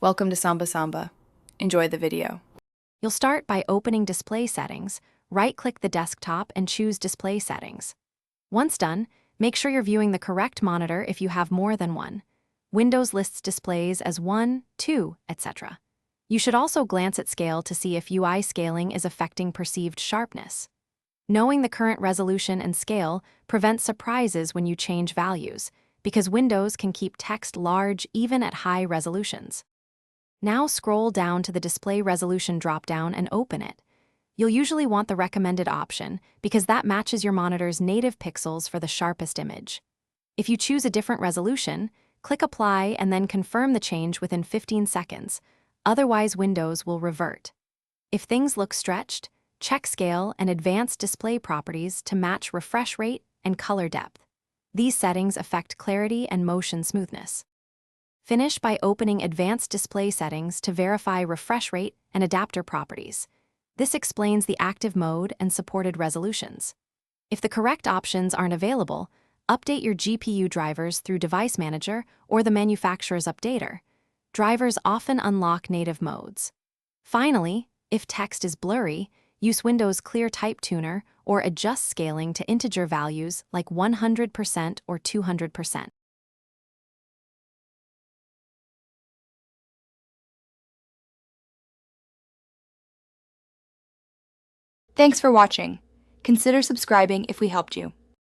Welcome to Samba Samba. Enjoy the video. You'll start by opening Display Settings, right-click the desktop and choose Display Settings. Once done, make sure you're viewing the correct monitor if you have more than one. Windows lists displays as 1, 2, etc. You should also glance at scale to see if UI scaling is affecting perceived sharpness. Knowing the current resolution and scale prevents surprises when you change values, because Windows can keep text large even at high resolutions. Now scroll down to the Display Resolution dropdown and open it. You'll usually want the recommended option because that matches your monitor's native pixels for the sharpest image. If you choose a different resolution, click Apply and then confirm the change within 15 seconds. Otherwise, Windows will revert. If things look stretched, check Scale and Advanced Display Properties to match refresh rate and color depth. These settings affect clarity and motion smoothness. Finish by opening Advanced Display Settings to verify refresh rate and adapter properties. This explains the active mode and supported resolutions. If the correct options aren't available, update your GPU drivers through Device Manager or the manufacturer's updater. Drivers often unlock native modes. Finally, if text is blurry, use Windows Clear Type Tuner or adjust scaling to integer values like 100% or 200%. Thanks for watching. Consider subscribing if we helped you.